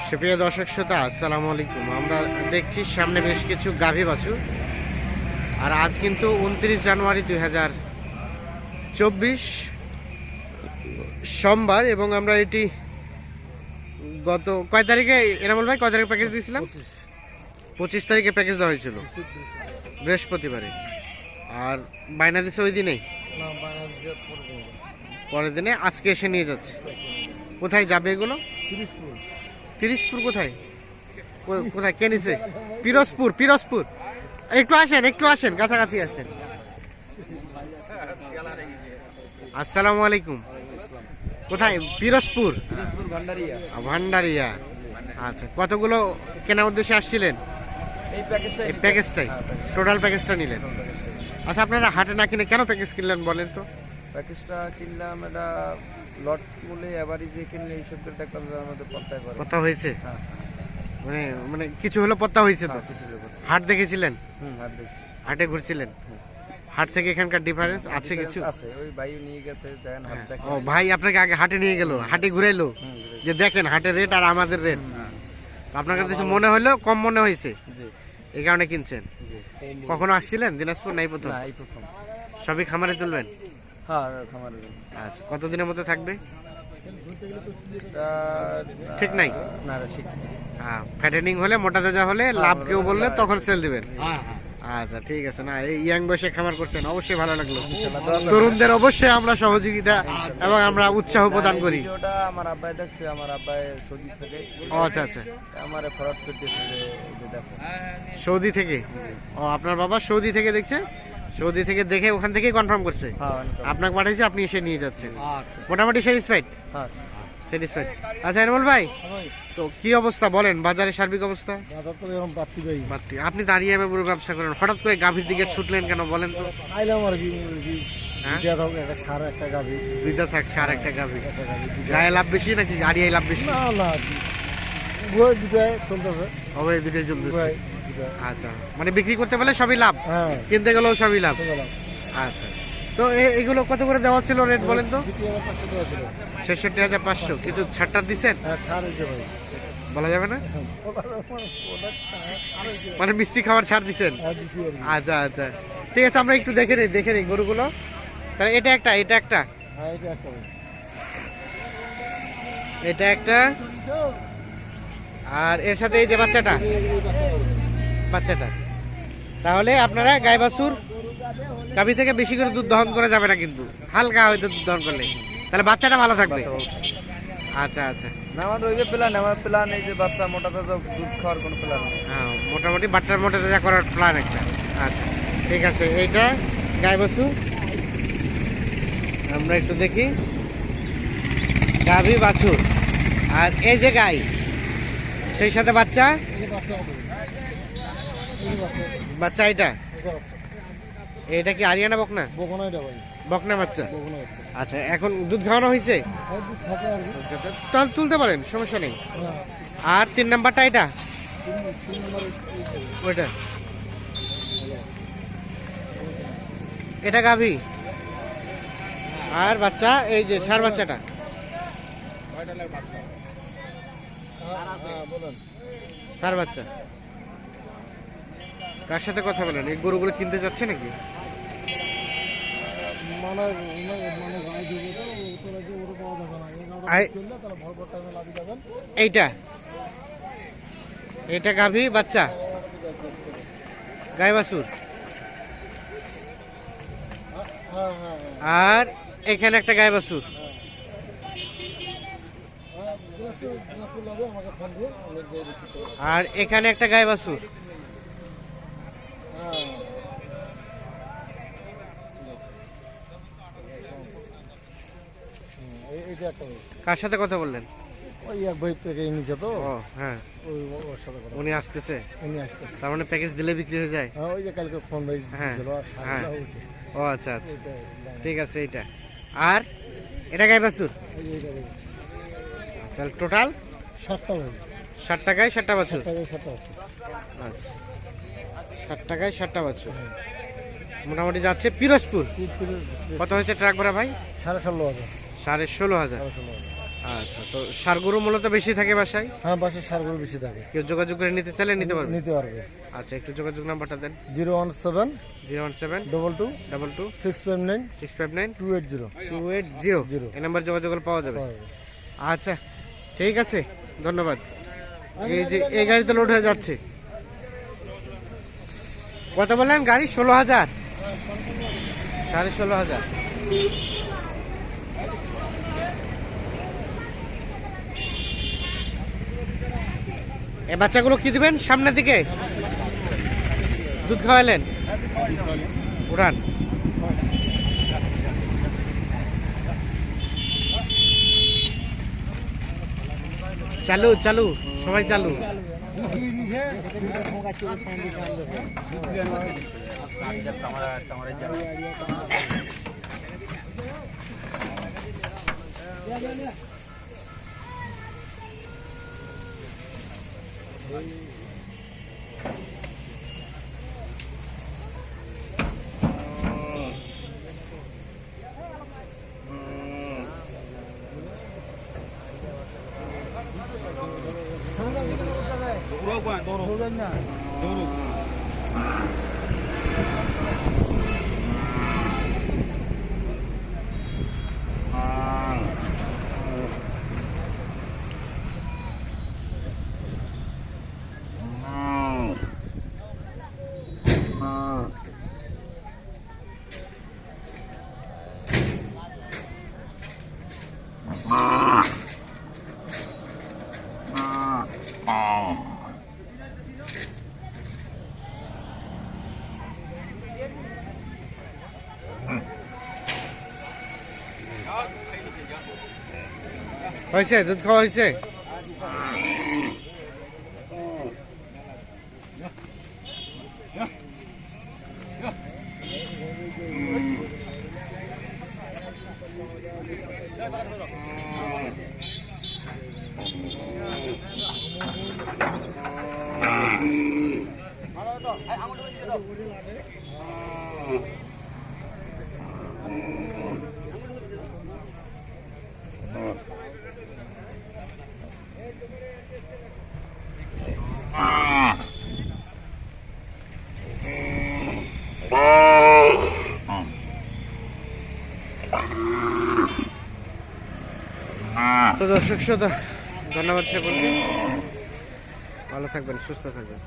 সুপ্রিয় দর্শক শ্রোতা, আসসালামু আলাইকুম। আমরা দেখছি সামনে বেশ কিছু গাভী বাছুর। আর আজ কিন্তু 29 জানুয়ারি 2024 সোমবার, এবং আমরা এটি গত কয় তারিখে এনামুল ভাই কয় তারিখে প্যাকেজ দিয়েছিলাম? 25 তারিখে প্যাকেজ দেওয়া হয়েছিল, বৃহস্পতিবারে। আর বায়না দিচ্ছে ওই দিনেই, পরের দিনে আজকে এসে নিয়ে যাচ্ছে। কোথায় যাবে এগুলো? তিরিশপুর। কোথায় কোথায় কে নিছে? পিরোজপুর। একটু আসেন, কাছাকাছি আসেন। আসসালামু আলাইকুম। কোথায়? পিরোজপুর ভান্ডারিয়া। আচ্ছা, কতগুলো কেনার উদ্দেশ্যে আসছিলেন? এই প্যাকেজটাই, টোটাল প্যাকেজটা নিলেন। আচ্ছা, আপনারা হাটে না কিনে কেন প্যাকেজ কিনলেন বলেন তো? প্যাকেজটা কিনলাম, এটা লট বলে এভারেজে কিনলে হিসাব করে দেখলাম যে আমাদের পত্তায় করে পত্তা হয়েছে। হ্যাঁ, মানে কিছু হলো পত্তা হয়েছে তো? হাট দেখেছিলেন? হাট দেখছি, হাটে ঘুরছিলেন। হাট থেকে এখানকার ডিফারেন্স আছে কিছু? আছে, ওই ভাই নিয়ে গেছে, দেখেন হাট দেখেন। ও ভাই আপনাকে আগে হাটে নিয়ে গেল, হাটে ঘুরাইলো যে দেখেন হাটের রেট আর আমাদের রেট। আপনার কাছে মনে হলো কম মনে হয়েছে, এই কারণে কিনছেন। কখনো আসছিলেন দিনাজপুর? নাই, প্রথম? সবই খামারে তুলবেন? হ্যাঁ, খামারে। আচ্ছা, কতদিনের মধ্যে থাকবে ঠিক নাই? না, ঠিক। হ্যাঁ, ফ্যাটেনিং হলে, মোটা তাজা হলে, লাভ কেউ বললে তখন সেল দিবেন। আচ্ছা, ঠিক আছে। না, এই ইয়াং বয়সে খামার করছেন, অবশ্যই ভালো লাগলো। তরুণদের অবশ্যই আমরা সহযোগিতা এবং আমরা উৎসাহ প্রদান করি। ভিডিওটা আমার আব্বাই দেখছে, আমার আব্বাই সৌদি থেকে। ও আচ্ছা, আমার ফরওয়ার্ড করতেছে যে দেখো, সৌদি থেকে। ও, আপনার বাবা সৌদি থেকে দেখছে, সৌদি থেকে দেখে ওখান থেকেই কনফার্ম করছে, আপনাকে পাঠাইছে, আপনি এসে নিয়ে যাচ্ছেন। মোটামুটি স্যাটিসফাইড? হ্যাঁ, স্যাটিসফাইড। আচ্ছা এনমল ভাই, তো কি অবস্থা বলেন বাজারের সার্বিক অবস্থা? বাড়তি। আপনি দাঁড়িয়ে পুরো ব্যবসা করেন, হঠাৎ করে গাভীর দিকে ছুটলেন কেন বলেন তো? দুইটা থাক, সার একটা গাভী। গায়ে লাভ বেশি নাকি আড়িয়ায় লাভ বেশি? দুটাই চলতেছে। আচ্ছা, মানে বিক্রি করতে পারলে সবই লাভ, কিনতে গেলেও সবই লাভ। আচ্ছা, তো এগুলো কত করে দেওয়া ছিল রেট বলেন তো? 66,500। কিছু ছাড়টা দিচ্ছেন? বলা যাবে না, মানে মিষ্টি খাবার ছাড় দিচ্ছেন? আচ্ছা, ঠিক আছে, আমরা একটু দেখে নিই গরুগুলো। তাহলে এটা একটা, আর এর সাথে এই যে বাচ্চাটা। তাহলে আপনারা গাই বাছুর গাভী থেকে বেশি করে দুধ দহন করা যাবে না, কিন্তু হালকা হয়তো দুধ দহন করলে, তাহলে বাচ্চাটা ভালো থাকবে। আচ্ছা, না, আমাদের ওই যে প্ল্যান, আমার প্ল্যান এই যে বাচ্চা মোটা তাজা দুধ খাওয়ার কোনো প্ল্যান নেই। হ্যাঁ, মোটামুটি বাচ্চার মোটা তাজা করার প্ল্যান একটা। আচ্ছা, ঠিক আছে। এইটা গাই বাছুর, আমরা একটু দেখি। গাভী বাছুর, আর এই যে গাই, সেই সাথে বাচ্চা। এটা কি আরিয়ানা বকনা? বকনা বাচ্চা। আচ্ছা, এখন দুধ খাওয়ানো হয়েছে, তাহলে তুলতে পারেন, সমস্যা নেই। আর 3 নাম্বারটা এটা, ওইটা, এটা গাভী আর বাচ্চা, এই যে সার বাচ্চাটা। সার বাচ্চা কার সাথে কথা বলেন? এই গরুগুলো কিনতে যাচ্ছে নাকি? এইটা গাভী বাচ্চা, গাই বাছুর। আর এখানে একটা গাই বাছুর। আর এখানে একটা গাই বাছুর। কার সাথে কথা বললেন? ওই এক ভাই থেকে নিচে তো। হ্যাঁ, ওর সাথে কথা। উনি আসতেছে। তার মানে প্যাকেজ দিলে বিক্রি হয়ে যায়? হ্যাঁ, ওই যে কালকে ফোন ভাই। হ্যাঁ, ও আচ্ছা, ঠিক আছে। এইটা আর এটা গাই বাছুর, তাহলে টোটাল 60 টাকায় 7টা বাছুর। আচ্ছা, 60 টাকায় 7টা বাছুর মোটামুটি যাচ্ছে পিরোজপুর। কত হয়েছে ট্রাক ভাড়া ভাই? 16,500। 16,500। আচ্ছা, তো ষাঁড় গরু মূলত বেশি থাকে বাসায়? হ্যাঁ, বাসায় ষাঁড় গরু বেশি থাকে। কেউ যোগাযোগ করে নিতে চাইলে নিতে পারবে? নিতে পারবে। আচ্ছা, একটু যোগাযোগ নাম্বারটা দেন। 017 017 22 22 659 659 280 280 এই নাম্বার যোগাযোগ করলে পাওয়া যাবে। আচ্ছা, ঠিক আছে, ধন্যবাদ। এই যে এই গাড়িতে লোড হয়ে যাচ্ছে। কত বললেন গাড়ি? 16,000, 16,500। এই বাচ্চাগুলো কি দিবেন সামনের দিকে? দুধ খাওয়ালেন? উড়ান। চালু চালু, সবাই চালু। হয়েছে? দুধ খাওয়া হয়েছে? তো দর্শক শ্রোতা, ধন্যবাদ সকলকে। ভালো থাকবেন, সুস্থ থাকবেন।